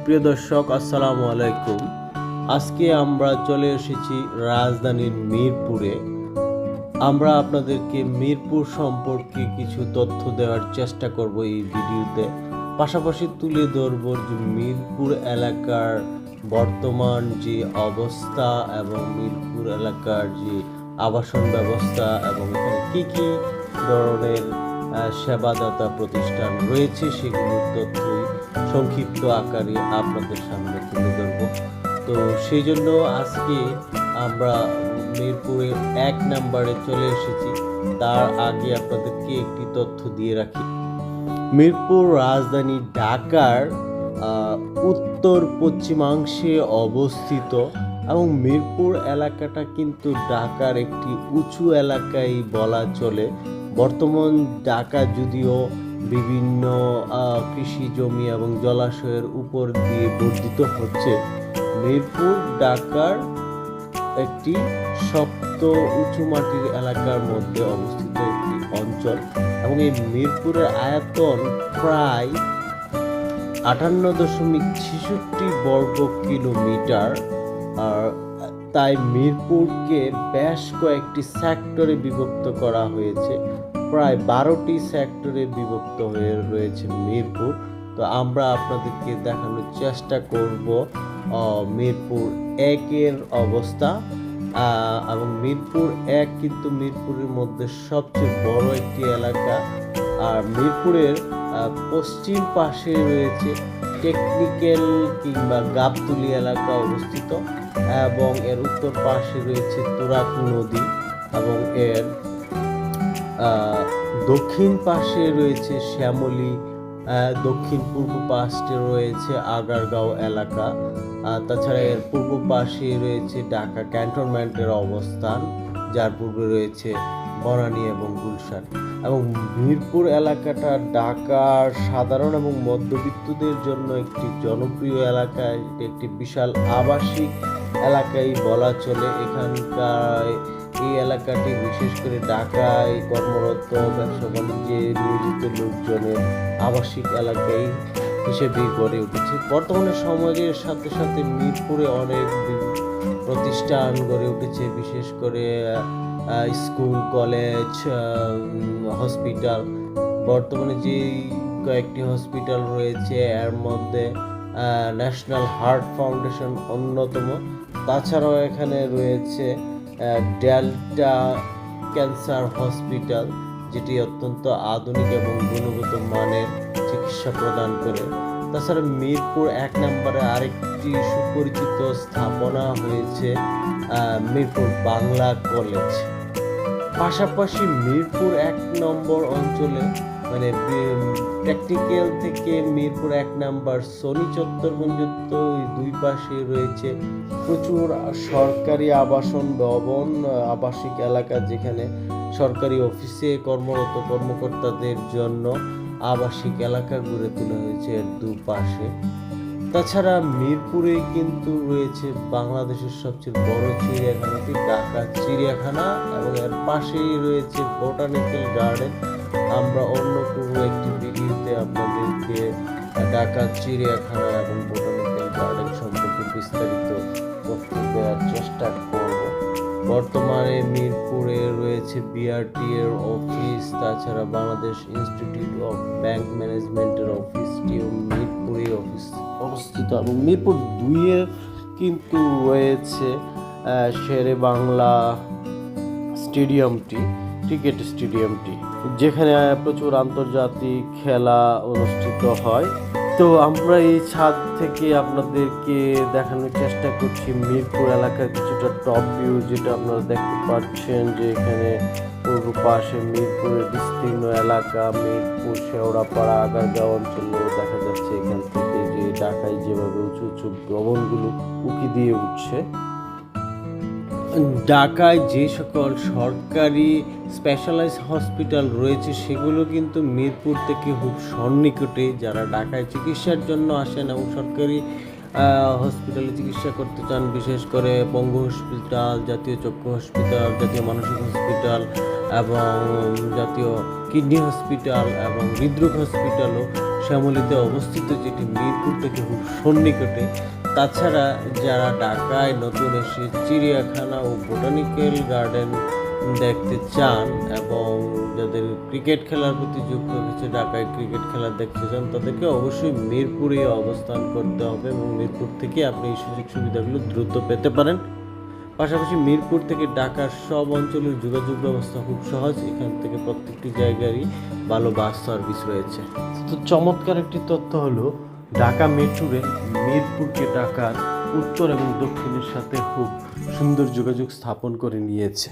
প্রিয় দর্শক, আসসালামু আলাইকুম। আজকে আমরা চলে এসেছি রাজধানীর মিরপুরে। আমরা আপনাদেরকে মিরপুর সম্পর্কে কিছু তথ্য দেওয়ার চেষ্টা করব এই ভিডিওতে। পাশাপাশি তুলে ধরব যে মিরপুর এলাকার বর্তমান যে অবস্থা এবং মিরপুর এলাকার যে আবাসন ব্যবস্থা এবং এখানে কী কী ধরনের সেবাদাতা প্রতিষ্ঠান রয়েছে সেগুলোর তথ্যই সংক্ষিপ্ত আকারে আপনাদের সামনে তুলে ধরব। তো সেই জন্য আজকে আমরা মিরপুরের 1 নম্বরে চলে এসেছি। তার আগে আপনাদেরকে একটি তথ্য দিয়ে রাখি। মিরপুর রাজধানী ঢাকার উত্তর পশ্চিমাংশে অবস্থিত এবং মিরপুর এলাকাটা কিন্তু ঢাকার একটি উঁচু এলাকায় বলা চলে। বর্তমান ঢাকা যদিও বিভিন্ন কৃষি জমি এবং জলাশয়ের উপর দিয়ে বর্ধিত হচ্ছে, মিরপুর ঢাকার একটি শক্ত উঁচু মাটির এলাকার মধ্যে অবস্থিত একটি অঞ্চল এবং এই মিরপুরের আয়তন প্রায় 58.66 বর্গ কিলোমিটার। আর তাই মিরপুরকে বেশ কয়েকটি সেক্টরে বিভক্ত করা হয়েছে। প্রায় 12টি সেক্টরে বিভক্ত হয়ে রয়েছে মিরপুর। তো আমরা আপনাদেরকে দেখানোর চেষ্টা করব মিরপুর 1-এর অবস্থা। এবং মিরপুর 1 কিন্তু মিরপুরের মধ্যে সবচেয়ে বড় একটি এলাকা। আর মিরপুরের পশ্চিম পাশে রয়েছে টেকনিক্যাল কিংবা গাবতলী এলাকা অবস্থিত এবং এর উত্তর পাশে রয়েছে তুরাগ নদী এবং এর দক্ষিণ পাশে রয়েছে শ্যামলী, দক্ষিণ পূর্ব পাশে রয়েছে আগারগাঁও এলাকা। তাছাড়া এর পূর্ব পাশে রয়েছে ঢাকা ক্যান্টনমেন্টের অবস্থান, যার পূর্বে রয়েছে বনানী এবং গুলশান। এবং মিরপুর এলাকাটা ঢাকার সাধারণ এবং মধ্যবিত্তদের জন্য একটি জনপ্রিয় এলাকা, একটি বিশাল আবাসিক এলাকায় বলা চলে। এখানকার এই এলাকাটি বিশেষ করে ঢাকায় কর্মরত ব্যবসা বাণিজ্যে নিয়োজিত লোকজনের আবাসিক এলাকায় হিসেবে গড়ে উঠেছে। বর্তমানে সমাজের সাথে সাথে মিরপুরে অনেক প্রতিষ্ঠান গড়ে উঠেছে, বিশেষ করে স্কুল, কলেজ, হসপিটাল। বর্তমানে যে কয়েকটি হসপিটাল রয়েছে এর মধ্যে ন্যাশনাল হার্ট ফাউন্ডেশন অন্যতম। তাছাড়াও এখানে রয়েছে ডেল্টা ক্যান্সার হসপিটাল, যেটি অত্যন্ত আধুনিক এবং গুণগত মানের চিকিৎসা প্রদান করে। তাছাড়া মিরপুর 1 নম্বরে আরেকটি সুপরিচিত স্থাপনা হয়েছে মিরপুর বাংলা কলেজ। পাশাপাশি মিরপুর 1 নম্বর অঞ্চলে মানে টেকনিক্যাল থেকে মিরপুর 1 নম্বর শনি চত্বর পর্যন্ত দুই পাশে রয়েছে প্রচুর সরকারি আবাসন ভবন, আবাসিক এলাকা, যেখানে সরকারি অফিসে কর্মরত কর্মকর্তাদের জন্য আবাসিক এলাকা গড়ে তোলা হয়েছে এর দুপাশে। তাছাড়া মিরপুরে কিন্তু রয়েছে বাংলাদেশের সবচেয়ে বড় চিড়িয়াখানাটি ঢাকা চিড়িয়াখানা এবং এর পাশেই রয়েছে বোটানিক্যাল গার্ডেন। আমরা অন্য কোনো একটি ভিডিওতে আপনাদেরকে ঢাকা চিড়িয়াখানা এবং বোটানিক্যাল গার্ডেন সম্পর্কে বিস্তারিত তথ্য দেওয়ার চেষ্টা করব। বর্তমানে মিরপুরে রয়েছে বিআরটি এর অফিস, তাছাড়া বাংলাদেশ ইনস্টিটিউট অফ ব্যাংক ম্যানেজমেন্টের অফিসটিও মিরপুরে অবস্থিত এবং মিরপুর 2-এর কিন্তু রয়েছে শেরে বাংলা স্টেডিয়ামটি, ক্রিকেট স্টেডিয়ামটি, যেখানে প্রচুর আন্তর্জাতিক খেলা অনুষ্ঠিত হয়। তো আমরা এই ছাদ থেকে আপনাদেরকে দেখানোর চেষ্টা করছি মিরপুর এলাকার কিছুটা টপ ভিউ, যেটা আপনারা দেখতে পাচ্ছেন যে এখানে পূর্ব পাশে মিরপুরের বিস্তীর্ণ এলাকা, মিরপুর শেওড়াপাড়া আগারগাঁও অঞ্চলেও দেখা যাচ্ছে এখান থেকে যে ঢাকায় যেভাবে উঁচু উঁচু ভবনগুলো উঁকি দিয়ে উঠছে। ঢাকায় যে সকল সরকারি স্পেশালাইজড হসপিটাল রয়েছে সেগুলো কিন্তু মিরপুর থেকে খুব সন্নিকটে। যারা ঢাকায় চিকিৎসার জন্য আসেন এবং সরকারি হসপিটালে চিকিৎসা করতে চান, বিশেষ করে পঙ্গু হসপিটাল, জাতীয় চক্ষু হসপিটাল, জাতীয় মানসিক হসপিটাল এবং জাতীয় কিডনি হসপিটাল এবং হৃদরোগ হসপিটালও শ্যামলীতে অবস্থিত, যেটি মিরপুর থেকে খুব সন্নিকটে। তাছাড়া যারা ঢাকায় নতুন এসে চিড়িয়াখানা ও বোটানিক্যাল গার্ডেন দেখতে চান এবং যাদের ক্রিকেট খেলার প্রতি যুক্ত হয়েছে, ঢাকায় ক্রিকেট খেলা দেখতে চান, তাদেরকে অবশ্যই মিরপুরে অবস্থান করতে হবে এবং মিরপুর থেকে আপনি এই সুযোগ সুবিধাগুলো দ্রুত পেতে পারেন। পাশাপাশি মিরপুর থেকে ঢাকার সব অঞ্চলের যোগাযোগ ব্যবস্থা খুব সহজ। এখান থেকে প্রত্যেকটি জায়গারই ভালো বাস সার্ভিস রয়েছে। তো চমৎকার একটি তথ্য হলো ঢাকা মেট্রো রেল মিরপুরকে ঢাকার উত্তর এবং দক্ষিণের সাথে খুব সুন্দর যোগাযোগ স্থাপন করে নিয়েছে।